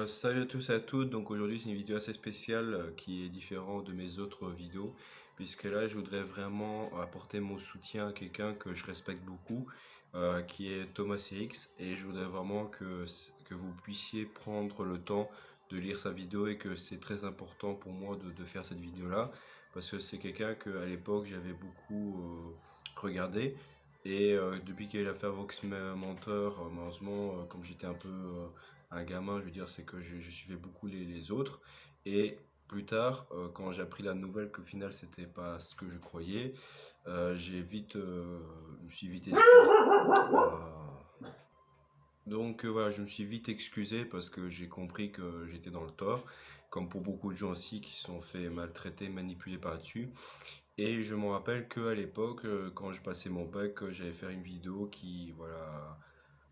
Salut à tous et à toutes, donc aujourd'hui c'est une vidéo assez spéciale qui est différente de mes autres vidéos, puisque là je voudrais vraiment apporter mon soutien à quelqu'un que je respecte beaucoup, qui est Thomas CX, et je voudrais vraiment que vous puissiez prendre le temps de lire sa vidéo et que c'est très important pour moi de faire cette vidéo là, parce que c'est quelqu'un que à l'époque j'avais beaucoup regardé, et depuis qu'il a fait Vox Mentor, malheureusement, comme j'étais un peu un gamin, je veux dire, c'est que je suivais beaucoup les autres. Et plus tard, quand j'ai appris la nouvelle qu'au final c'était pas ce que je croyais, je me suis vite excusé. Donc voilà, je me suis vite excusé parce que j'ai compris que j'étais dans le tort, comme pour beaucoup de gens aussi qui se sont fait maltraiter, manipuler par-dessus. Et je me rappelle qu'à l'époque, quand je passais mon bac, j'avais fait une vidéo qui, voilà,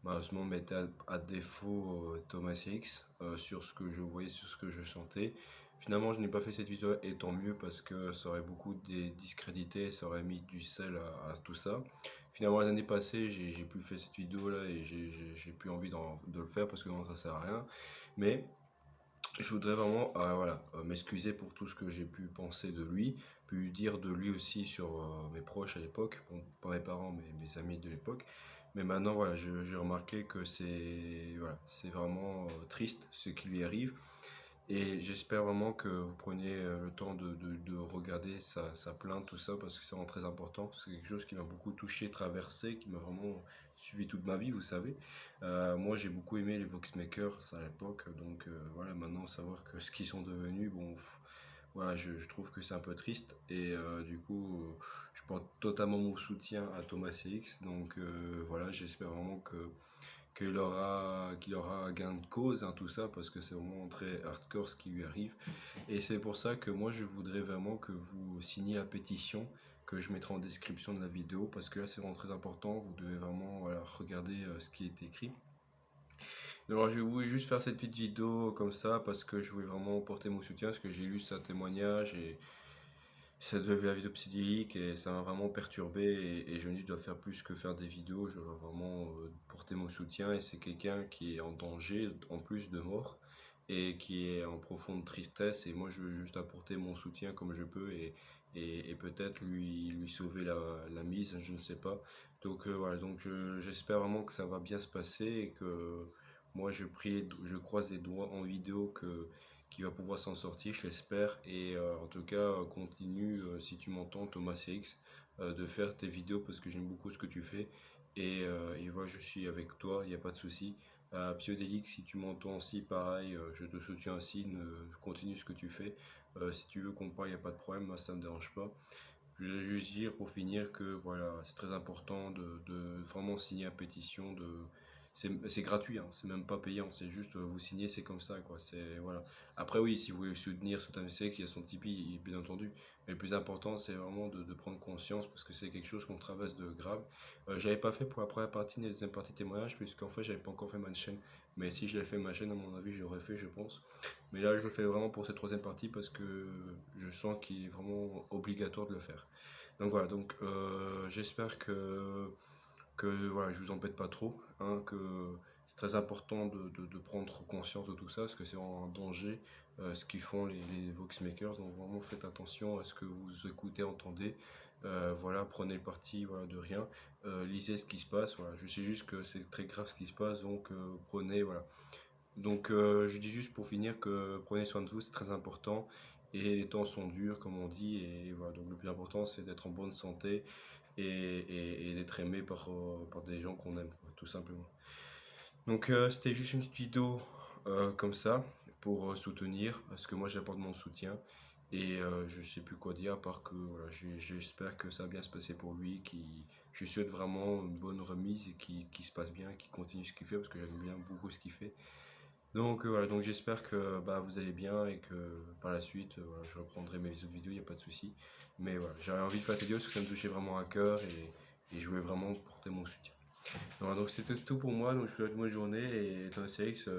malheureusement mettait à défaut Thomas X sur ce que je voyais, sur ce que je sentais. Finalement, je n'ai pas fait cette vidéo et tant mieux parce que ça aurait beaucoup discrédité, ça aurait mis du sel à tout ça. Finalement, l'année passée, j'ai plus fait cette vidéo là et j'ai plus envie de le faire parce que non, ça sert à rien. Mais je voudrais vraiment voilà, m'excuser pour tout ce que j'ai pu penser de lui, pu dire de lui aussi sur mes proches à l'époque, bon, pas mes parents, mais mes amis de l'époque. Mais maintenant, voilà, j'ai remarqué que c'est voilà, c'est vraiment triste ce qui lui arrive. Et j'espère vraiment que vous preniez le temps de regarder sa plainte, tout ça, parce que c'est vraiment très important. C'est quelque chose qui m'a beaucoup touché, traversé, qui m'a vraiment suivi toute ma vie, vous savez. Moi, j'ai beaucoup aimé les Voxmakers à l'époque, donc voilà, maintenant, savoir que ce qu'ils sont devenus, bon, voilà, je trouve que c'est un peu triste. Et du coup, je porte totalement mon soutien à Thomas CX, donc voilà, j'espère vraiment qu'il aura gain de cause, hein, tout ça, parce que c'est vraiment très hardcore ce qui lui arrive. Et c'est pour ça que moi, je voudrais vraiment que vous signiez la pétition que je mettrai en description de la vidéo, parce que là, c'est vraiment très important. Vous devez vraiment voilà, regarder ce qui est écrit. Alors, je voulais juste faire cette petite vidéo comme ça, parce que je voulais vraiment porter mon soutien, parce que j'ai lu sa témoignage, et ça devait la vidéo psychédélique et ça m'a vraiment perturbé et je me dis je dois faire plus que faire des vidéos, je dois vraiment porter mon soutien et c'est quelqu'un qui est en danger en plus de mort et qui est en profonde tristesse et moi je veux juste apporter mon soutien comme je peux et peut-être lui sauver la mise, je ne sais pas. Donc voilà, donc j'espère vraiment que ça va bien se passer et que moi je croise les doigts en vidéo que qui va pouvoir s'en sortir, je l'espère. Et en tout cas, continue, si tu m'entends, Thomas CX, de faire tes vidéos parce que j'aime beaucoup ce que tu fais. Et voilà, je suis avec toi, il n'y a pas de souci. Psyodélique, si tu m'entends aussi, pareil, je te soutiens aussi, continue ce que tu fais. Si tu veux qu'on parle, il n'y a pas de problème, moi ça ne me dérange pas. Je voulais juste dire pour finir que voilà, c'est très important de vraiment signer la pétition. C'est gratuit, hein, c'est même pas payant, c'est juste vous signez, c'est comme ça quoi. C'est voilà. Après oui, si vous voulez soutenir Soutane Sex, il y a son Tipeee, bien entendu. Mais le plus important, c'est vraiment de prendre conscience parce que c'est quelque chose qu'on traverse de grave. J'avais pas fait pour la première partie ni la deuxième partie témoignage, puisqu'en fait j'avais pas encore fait ma chaîne. Mais si je l'avais fait ma chaîne, à mon avis, j'aurais fait, je pense. Mais là, je le fais vraiment pour cette troisième partie parce que je sens qu'il est vraiment obligatoire de le faire. Donc voilà, donc j'espère que voilà, je vous embête pas trop, hein, que c'est très important de prendre conscience de tout ça, parce que c'est vraiment un danger ce qu'ils font les Voxmakers, donc vraiment faites attention à ce que vous écoutez, entendez, voilà, prenez le parti voilà, de rien, lisez ce qui se passe, voilà, je sais juste que c'est très grave ce qui se passe, donc prenez, voilà, donc je dis juste pour finir que prenez soin de vous, c'est très important. Et les temps sont durs, comme on dit. Et voilà, donc le plus important, c'est d'être en bonne santé et d'être aimé par des gens qu'on aime, quoi, tout simplement. Donc c'était juste une petite vidéo comme ça pour soutenir, parce que moi j'apporte mon soutien. Et je sais plus quoi dire, à part que voilà, j'espère que ça va bien se passer pour lui, je lui souhaite vraiment une bonne remise et qui se passe bien, qu'il continue ce qu'il fait, parce que j'aime bien beaucoup ce qu'il fait. Donc voilà, donc j'espère que bah, vous allez bien et que par la suite, voilà, je reprendrai mes autres vidéos, il n'y a pas de souci. Mais voilà, j'avais envie de faire cette vidéo parce que ça me touchait vraiment à cœur et je voulais vraiment porter mon soutien. Donc c'était tout pour moi, donc je vous souhaite une bonne journée et toi CX,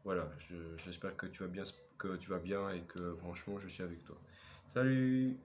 voilà, j'espère que tu vas bien et que franchement je suis avec toi. Salut!